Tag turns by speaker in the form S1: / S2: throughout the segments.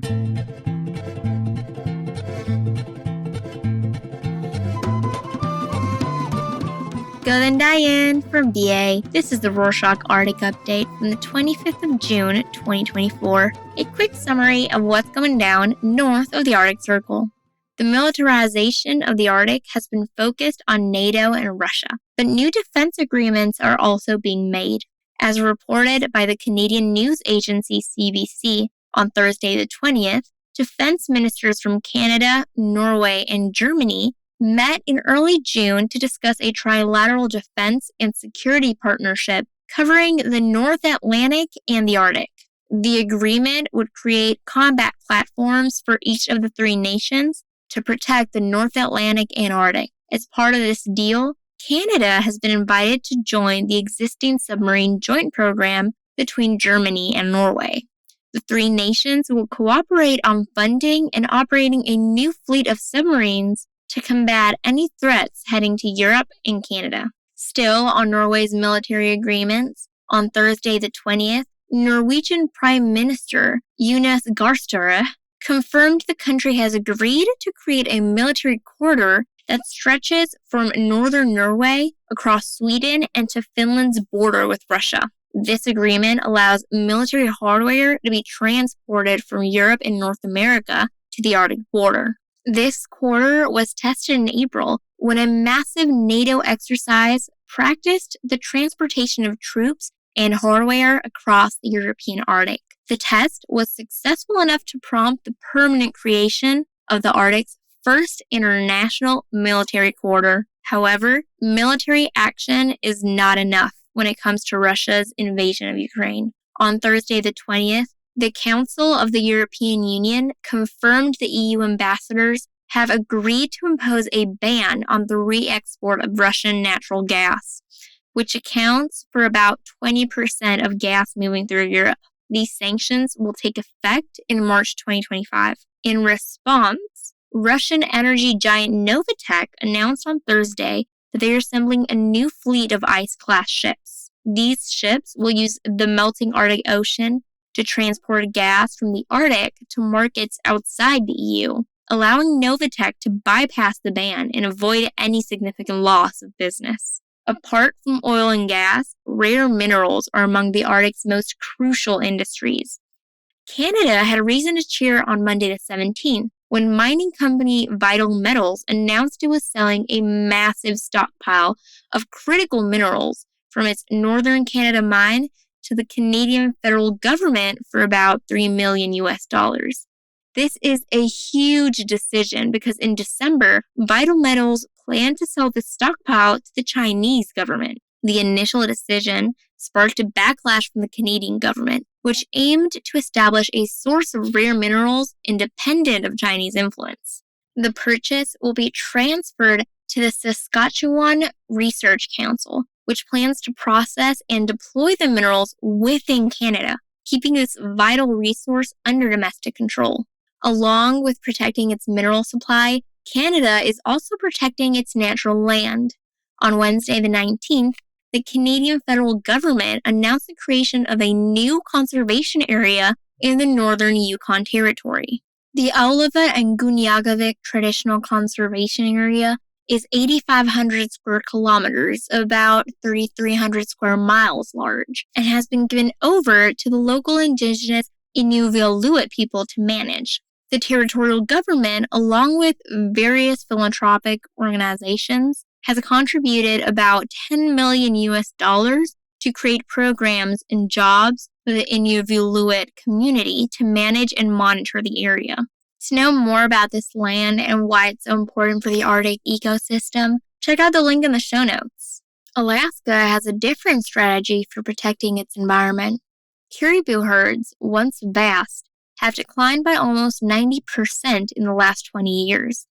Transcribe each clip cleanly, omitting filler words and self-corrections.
S1: Go then, Diane from BA. This is the Rorshok Arctic Update from the 25th of June, 2024. A quick summary of what's going down north of the Arctic Circle. The militarization of the Arctic has been focused on NATO and Russia, but new defense agreements are also being made. As reported by the Canadian news agency CBC on Thursday the 20th, defense ministers from Canada, Norway, and Germany met in early June to discuss a trilateral defense and security partnership covering the North Atlantic and the Arctic. The agreement would create combat platforms for each of the three nations to protect the North Atlantic and Arctic. As part of this deal, Canada has been invited to join the existing submarine joint program between Germany and Norway. The three nations will cooperate on funding and operating a new fleet of submarines to combat any threats heading to Europe and Canada. Still on Norway's military agreements, on Thursday the 20th, Norwegian Prime Minister Jonas Gahr Støre confirmed the country has agreed to create a military corridor that stretches from northern Norway across Sweden and to Finland's border with Russia. This agreement allows military hardware to be transported from Europe and North America to the Arctic border. This corridor was tested in April when a massive NATO exercise practiced the transportation of troops and hardware across the European Arctic. The test was successful enough to prompt the permanent creation of the Arctic's first international military corridor. However, military action is not enough when it comes to Russia's invasion of Ukraine. On Thursday the 20th, the Council of the European Union confirmed the EU ambassadors have agreed to impose a ban on the re-export of Russian natural gas, which accounts for about 20% of gas moving through Europe. These sanctions will take effect in March 2025. In response, Russian energy giant Novatek announced on Thursday that they are assembling a new fleet of ice-class ships. These ships will use the melting Arctic Ocean to transport gas from the Arctic to markets outside the EU, allowing Novatek to bypass the ban and avoid any significant loss of business. Apart from oil and gas, rare minerals are among the Arctic's most crucial industries. Canada had a reason to cheer on Monday the 17th when mining company Vital Metals announced it was selling a massive stockpile of critical minerals from its northern Canada mine to the Canadian federal government for about $3 million. This is a huge decision because in December, Vital Metals planned to sell the stockpile to the Chinese government. The initial decision sparked a backlash from the Canadian government, which aimed to establish a source of rare minerals independent of Chinese influence. The purchase will be transferred to the Saskatchewan Research Council, which plans to process and deploy the minerals within Canada, keeping this vital resource under domestic control. Along with protecting its mineral supply, Canada is also protecting its natural land. On Wednesday the 19th, the Canadian federal government announced the creation of a new conservation area in the northern Yukon Territory. The Aullaviat and Anguniarvik Traditional Conservation Area is 8,500 square kilometers, about 3,300 square miles large, and has been given over to the local indigenous Inuvialuit people to manage. The territorial government, along with various philanthropic organizations, has contributed about $10 million to create programs and jobs for the Inuvialuit community to manage and monitor the area. To know more about this land and why it's so important for the Arctic ecosystem, check out the link in the show notes. Alaska has a different strategy for protecting its environment. Caribou herds, once vast, have declined by almost 90% in the last 20 years.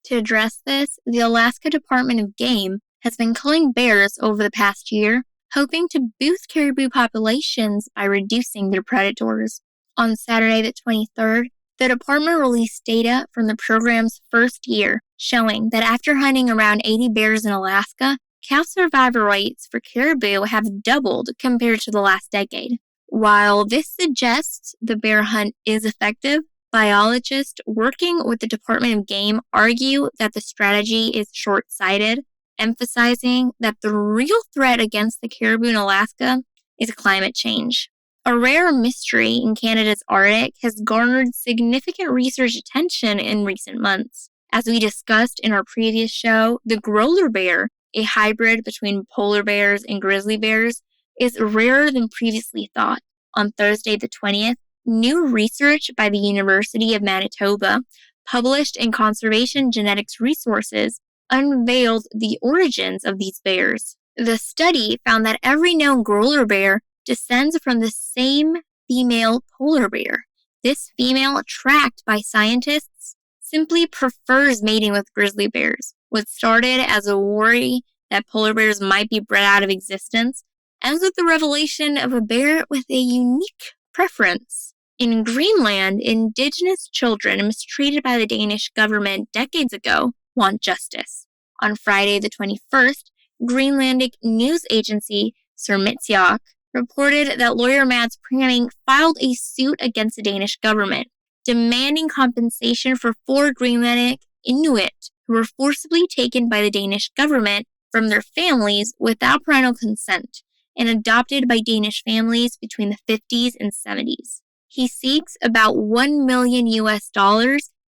S1: To address this, the Alaska Department of Game has been culling bears over the past year, hoping to boost caribou populations by reducing their predators. On Saturday the 23rd, the department released data from the program's first year, showing that after hunting around 80 bears in Alaska, calf survival rates for caribou have doubled compared to the last decade. While this suggests the bear hunt is effective, Biologists working with the Department of Game argue that the strategy is short-sighted, emphasizing that the real threat against the caribou in Alaska is climate change. A rare mystery in Canada's Arctic has garnered significant research attention in recent months. As we discussed in our previous show, the growler bear, a hybrid between polar bears and grizzly bears, is rarer than previously thought. On Thursday the 20th, new research by the University of Manitoba, published in Conservation Genetics Resources, unveiled the origins of these bears. The study found that every known growler bear descends from the same female polar bear. This female, tracked by scientists, simply prefers mating with grizzly bears. What started as a worry that polar bears might be bred out of existence ends with the revelation of a bear with a unique preference. In Greenland, indigenous children mistreated by the Danish government decades ago want justice. On Friday the 21st, Greenlandic news agency Sermitsiaq reported that lawyer Mads Pramming filed a suit against the Danish government, demanding compensation for 4 Greenlandic Inuit who were forcibly taken by the Danish government from their families without parental consent and adopted by Danish families between the 50s and 70s. He seeks about $1 million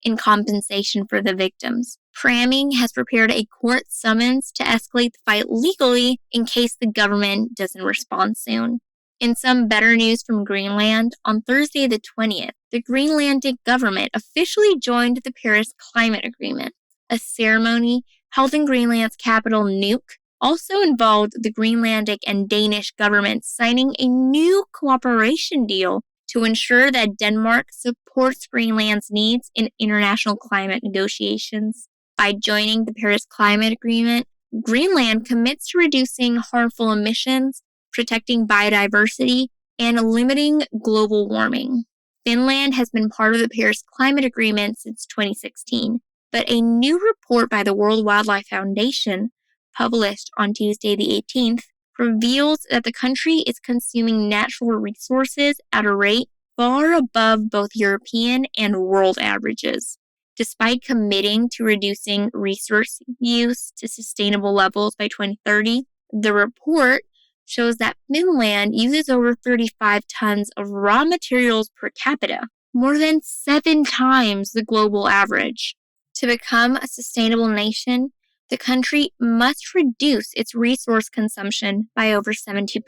S1: in compensation for the victims. Pramming has prepared a court summons to escalate the fight legally in case the government doesn't respond soon. In some better news from Greenland, on Thursday the 20th, the Greenlandic government officially joined the Paris Climate Agreement. A ceremony held in Greenland's capital, Nuuk, also involved the Greenlandic and Danish governments signing a new cooperation deal to ensure that Denmark supports Greenland's needs in international climate negotiations. By joining the Paris Climate Agreement, Greenland commits to reducing harmful emissions, protecting biodiversity, and limiting global warming. Finland has been part of the Paris Climate Agreement since 2016, but a new report by the World Wildlife Foundation, published on Tuesday the 18th, reveals that the country is consuming natural resources at a rate far above both European and world averages. Despite committing to reducing resource use to sustainable levels by 2030, the report shows that Finland uses over 35 tons of raw materials per capita, more than 7 times the global average. To become a sustainable nation, the country must reduce its resource consumption by over 70%,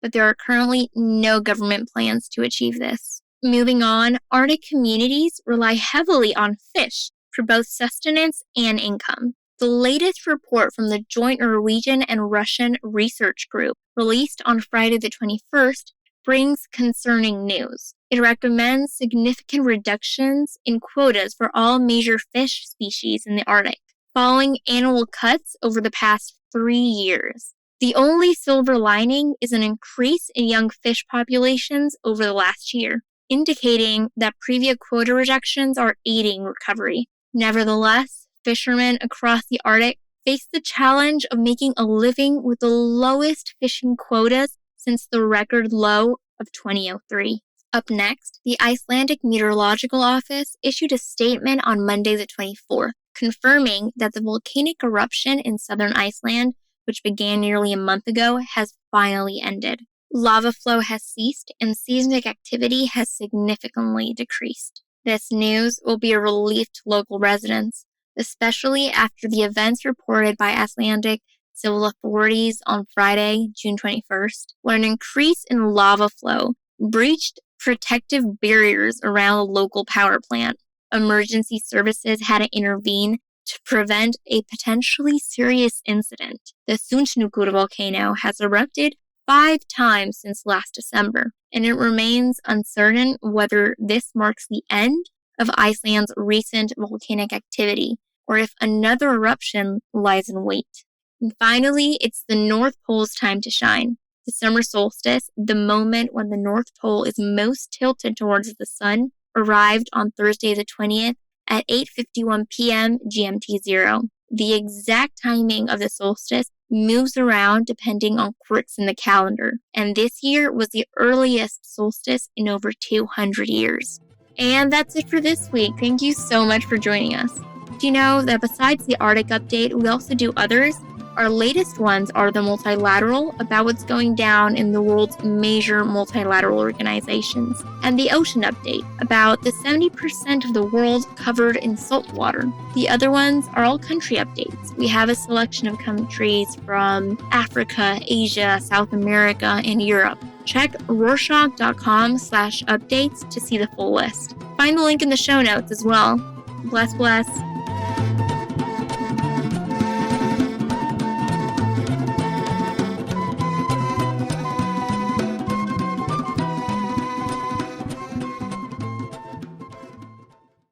S1: but there are currently no government plans to achieve this. Moving on, Arctic communities rely heavily on fish for both sustenance and income. The latest report from the joint Norwegian and Russian research group, released on Friday the 21st, brings concerning news. It recommends significant reductions in quotas for all major fish species in the Arctic, following annual cuts over the past 3 years. The only silver lining is an increase in young fish populations over the last year, indicating that previous quota reductions are aiding recovery. Nevertheless, fishermen across the Arctic face the challenge of making a living with the lowest fishing quotas since the record low of 2003. Up next, the Icelandic Meteorological Office issued a statement on Monday the 24th, confirming that the volcanic eruption in southern Iceland, which began nearly a month ago, has finally ended. Lava flow has ceased and seismic activity has significantly decreased. This news will be a relief to local residents, especially after the events reported by Icelandic civil authorities on Friday, June 21st, when an increase in lava flow breached protective barriers around a local power plant. Emergency services had to intervene to prevent a potentially serious incident. The Sundsnukur volcano has erupted 5 times since last December, and it remains uncertain whether this marks the end of Iceland's recent volcanic activity or if another eruption lies in wait. And finally, it's the North Pole's time to shine. The summer solstice, the moment when the North Pole is most tilted towards the sun, arrived on Thursday the 20th at 8:51 p.m. GMT0. The exact timing of the solstice moves around depending on quirks in the calendar, and this year was the earliest solstice in over 200 years. And that's it for this week. Thank you so much for joining us. Do you know that besides the Arctic update, we also do others? Our latest ones are the multilateral, about what's going down in the world's major multilateral organizations, and the ocean update, about the 70% of the world covered in salt water. The other ones are all country updates. We have a selection of countries from Africa, Asia, South America, and Europe. Check Rorshok.com/updates to see the full list. Find the link in the show notes as well. Bless, bless.